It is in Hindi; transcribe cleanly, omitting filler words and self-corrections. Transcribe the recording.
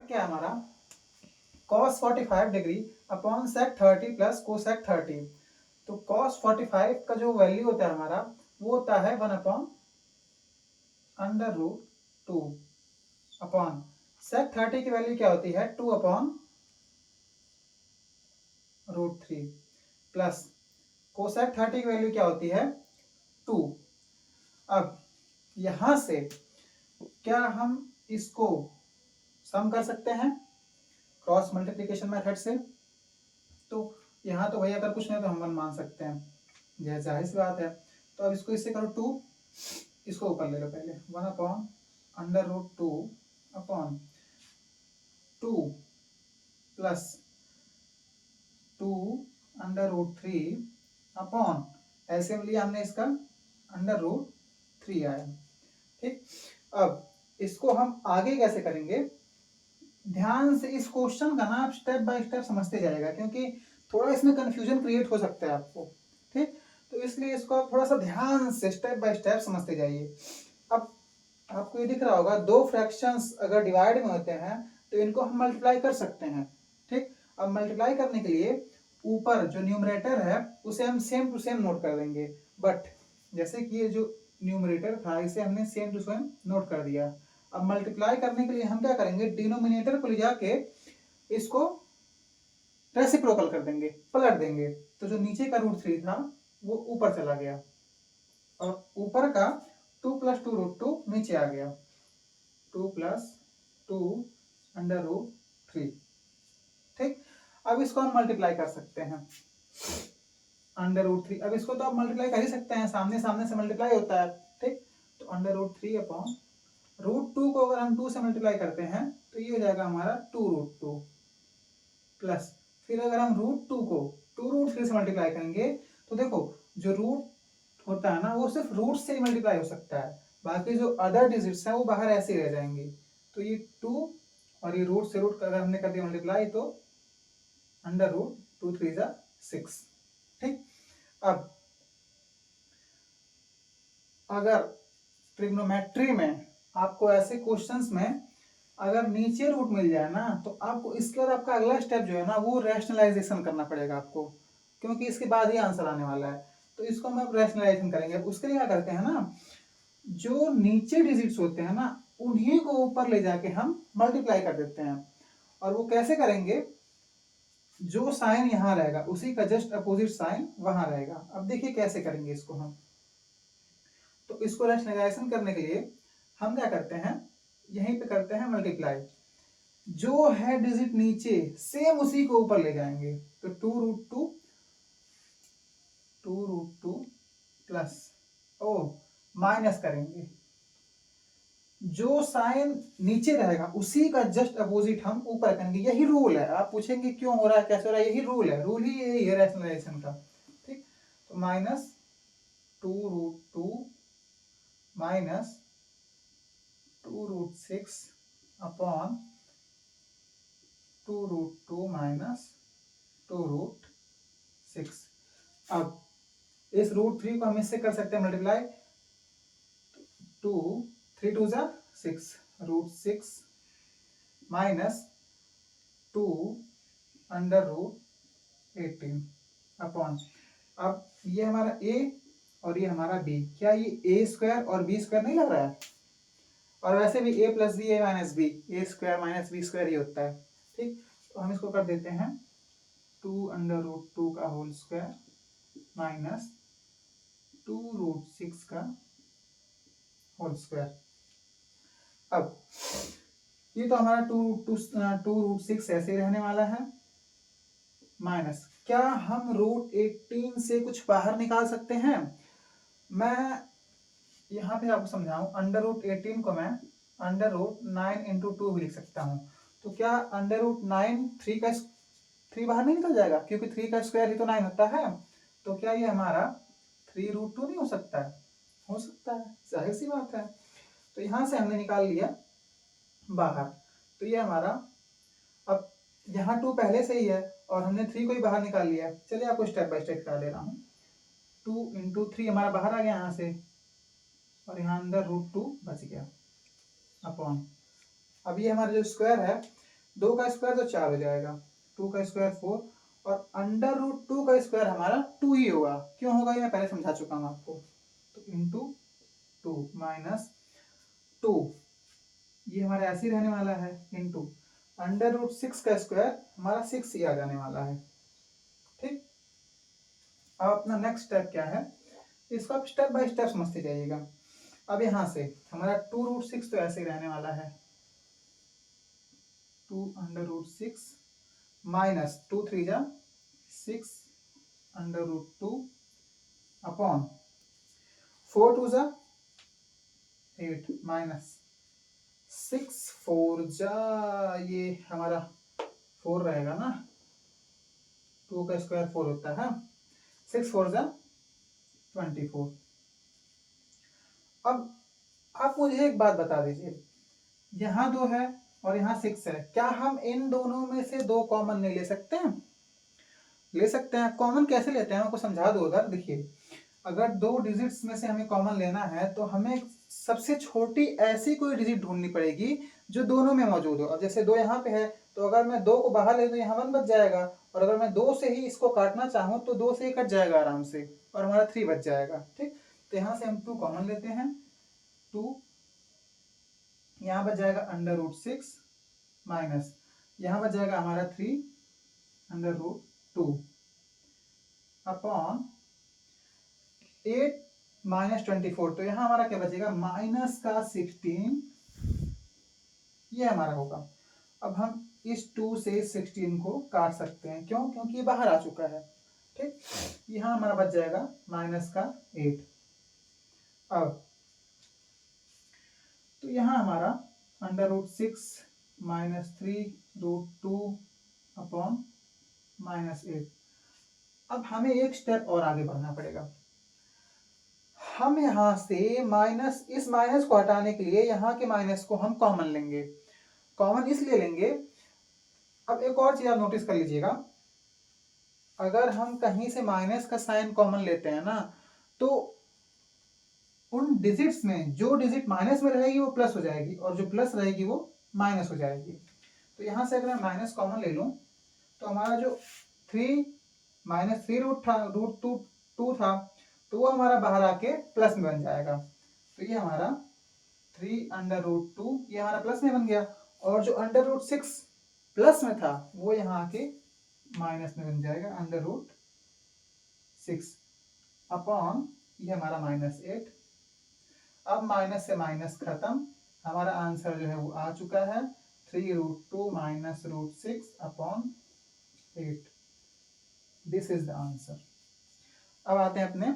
क्या है हमारा cos 45 degree upon sec 30 plus cosec 30। तो cos 45 का जो वैल्यू होता है हमारा वो होता है 1 upon under root 2 upon sec 30 की वैल्यू क्या होती है 2 अपॉन रूट 3 प्लस कोसेक 30 की वैल्यू क्या होती है 2। अब यहां से क्या हम इसको सम कर सकते हैं क्रॉस मल्टीप्लिकेशन मेथड से? तो यहाँ तो भैया अगर कुछ नहीं तो हम 1 मान सकते हैं, यह जाहिर सी बात है। तो अब इसको इससे करो 2, इसको ऊपर ले लो पहले 1 upon under root 2 upon 2 plus 2 under root 3 upon ऐसे लिया हमने इसका अंडर रूट 3 आया। ठीक, अब इसको हम आगे कैसे करेंगे, ध्यान से इस क्वेश्चन का ना आप स्टेप बाय स्टेप समझते जाएगा, क्योंकि थोड़ा इसमें कंफ्यूजन क्रिएट हो सकता है आपको। ठीक, तो इसलिए इसको आप थोड़ा सा ध्यान से स्टेप बाय स्टेप समझते जाइए। अब आपको ये दिख रहा होगा दो फ्रैक्शंस अगर डिवाइड में होते हैं तो इनको हम मल्टीप्लाई कर सकते हैं। ठीक, अब मल्टीप्लाई करने के लिए ऊपर जो न्यूमरेटर है उसे हम सेम टू सेम नोट कर देंगे, बट जैसे कि ये जो न्यूमरेटर था इसे हमने सेम टू सेम नोट कर दिया। अब मल्टीप्लाई करने के लिए हम क्या करेंगे, डिनोमिनेटर को ले जाके इसको रेसिप्रोकल कर देंगे, पलट देंगे। तो जो नीचे का रूट 3 था वो ऊपर चला गया और ऊपर का 2 प्लस 2 रूट 2 नीचे आ गया, 2 प्लस 2 अंडर रूट 3। ठीक, अब इसको हम मल्टीप्लाई कर सकते हैं अंडर रूट 3। अब इसको तो आप मल्टीप्लाई कर ही सकते हैं, सामने सामने से मल्टीप्लाई होता है। ठीक, तो अंडर रूट 3 अपॉन रूट 2 को अगर हम 2 से मल्टीप्लाई करते हैं तो ये हो जाएगा हमारा 2 रूट 2 प्लस फिर अगर हम रूट 2 को 2 रूट 3 से मल्टीप्लाई करेंगे तो देखो जो रूट होता है ना वो सिर्फ रूट से ही मल्टीप्लाई हो सकता है, बाकी जो अदर डिजिट्स हैं वो बाहर ऐसे ही रह जाएंगे। तो ये 2 और ये रूट से रूट अगर हमने कर दिया मल्टीप्लाई तो अंडर रूट 2 3 जा 6। ठीक, अब अगर ट्रिग्नोमेट्री में आपको ऐसे क्वेश्चंस में अगर नीचे रूट मिल जाए ना तो आपको इसके बाद आपका अगला स्टेप जो है ना वो रैशनलाइजेशन करना पड़ेगा आपको, क्योंकि इसके बाद ही आंसर आने वाला है। तो इसको हम अब रैशनलाइजेशन करेंगे। उसके लिए क्या करते हैं ना, जो नीचे डिजिट्स होते हैं ना उन्हीं को ऊपर ले जाके हम मल्टीप्लाई कर देते हैं। और वो कैसे करेंगे, जो साइन यहाँ रहेगा उसी का जस्ट अपोजिट साइन वहां रहेगा। अब देखिए कैसे करेंगे इसको हम। तो इसको रैशनलाइजेशन करने के लिए हम क्या करते हैं, यहीं पे करते हैं मल्टीप्लाई, जो है डिजिट नीचे सेम उसी को ऊपर ले जाएंगे। तो 2 root two plus or minus करेंगे, जो साइन नीचे रहेगा उसी का जस्ट अपोजिट हम ऊपर करेंगे। यही रूल है। आप पूछेंगे क्यों हो रहा है, कैसे हो रहा है, यही रूल है, रूल ही यही है रैशनलाइजेशन का। ठीक, तो minus 2 root 2 minus 2 root 6 upon 2 root 2 minus 2 root 6। अब इस रूट 3 को हम इससे कर सकते हैं मल्टीप्लाई, 2 3 2 जा 6 root 6 minus 2 under root 18 upon, अब ये हमारा a और ये हमारा b, क्या ये a स्क्वायर और b स्क्वायर नहीं लग रहा है? और वैसे भी a plus b a minus b, a square minus b square ही होता है। ठीक, तो हम इसको कर देते हैं 2 अंडर रूट 2 का होल स्क्वायर माइनस 2 रूट 6 का होल स्क्वायर। अब ये तो हमारा 2 रूट 6 ऐसे ही रहने वाला है, माइनस क्या हम रूट 18 से कुछ बाहर निकाल सकते हैं? मैं यहाँ पे आपको समझाऊं, अंडर रूट 18 को मैं अंडर रूट 9 इंटू 2 भी लिख सकता हूँ। तो क्या अंडर रूट 9 3 बाहर नहीं निकल जाएगा, क्योंकि 3 का स्क्वायर ही तो 9 होता है। तो क्या ये हमारा 3 रूट 2 नहीं हो सकता है? हो सकता है, जाहिर सी बात है। तो यहाँ से हमने निकाल लिया बाहर, तो ये हमारा, अब यहाँ 2 पहले से ही है और हमने 3 को ही बाहर निकाल लिया। चलिए आपको स्टेप बाय स्टेप निकाल ले रहा हूँ। 2 इंटू 3 हमारा बाहर आ गया यहाँ से और यहाँ अंदर रूट 2 बच गया अपॉन, अब ये हमारा जो स्क्वायर है 2 का स्क्वायर तो 4 हो जाएगा, 2 का स्क्वायर 4, और अंडर रूट 2 का स्क्वायर हमारा 2 ही होगा। क्यों होगा ये मैं पहले समझा चुका हूँ आपको। तो इंटू 2 माइनस 2, ये हमारा ऐसे ही रहने वाला है, इंटू अंडर रूट 6 का स्क्वायर हमारा 6 ही आ जाने वाला है। ठीक, अब अपना नेक्स्ट स्टेप क्या है, इसको आप स्टेप बाय स्टेप समझते जाइएगा। अब यहाँ से हमारा 2 रूट 6 तो ऐसे ही रहने वाला है, 2 अंडर रूट 6 माइनस 2 3 जा 6 अंडर रूट 2 अपॉन 4 2 जा 8 माइनस 6 4 जा, ये हमारा 4 रहेगा ना, 2 का स्क्वायर 4 होता है, 6 4 जा 24। अब आप मुझे एक बात बता दीजिए, यहाँ 2 है और यहाँ 6 है, क्या हम इन दोनों में से 2 कॉमन नहीं ले सकते हैं? ले सकते हैं। कॉमन कैसे लेते हैं आपको समझा दो। अगर देखिए, अगर 2 डिजिट्स में से हमें कॉमन लेना है तो हमें सबसे छोटी ऐसी कोई डिजिट ढूंढनी पड़ेगी जो दोनों में मौजूद हो। अब जैसे 2 यहाँ पे है, तो अगर मैं 2 को बाहर ले तो यहाँ 1 बच जाएगा, और अगर मैं 2 से ही इसको काटना चाहूँ तो 2 से ही कट जाएगा आराम से, और हमारा 3 बच जाएगा। ठीक, तो यहाँ से हम 2 कॉमन लेते हैं, 2 यहाँ बच जाएगा अंडर रूट 6 माइनस यहाँ बच जाएगा हमारा 3 अंडर रूट 2 अपॉन 8 माइनस 24, तो यहाँ हमारा क्या बचेगा, माइनस का 16, ये हमारा होगा। अब हम इस 2 से 16 को काट सकते हैं, क्यों, क्योंकि ये बाहर आ चुका है। ठीक, यहाँ हमारा बच जाएगा माइनस का 8। अब तो यहाँ हमारा under root 6 minus 3 root 2 upon minus 8। अब हमें एक स्टेप और आगे बढ़ना पड़ेगा। हम यहाँ से माइनस, इस माइनस को हटाने के लिए यहाँ के माइनस को हम कॉमन लेंगे। कॉमन इसलिए लेंगे, अब एक और चीज आप नोटिस कर लीजिएगा, अगर हम कहीं से माइनस का साइन कॉमन लेते हैं ना, तो उन डिजिट्स में जो डिजिट माइनस में रहेगी वो प्लस हो जाएगी, और जो प्लस रहेगी वो माइनस हो जाएगी। तो यहाँ से अगर मैं माइनस कॉमन ले लूँ तो हमारा जो 3 माइनस 3 रूट 2 था, तो वो हमारा बाहर आके प्लस में बन जाएगा। तो ये हमारा 3 अंडर रूट 2 ये हमारा प्लस में बन गया, और जो अंडर रूट 6 प्लस में था वो यहाँ आके माइनस में बन जाएगा, अंडर रूट 6 अपॉन ये हमारा माइनस 8। अब माइनस से माइनस खत्म, हमारा आंसर जो है वो आ चुका है, 3 root 2 minus root 6 upon 8। This is the answer. अब आते हैं अपने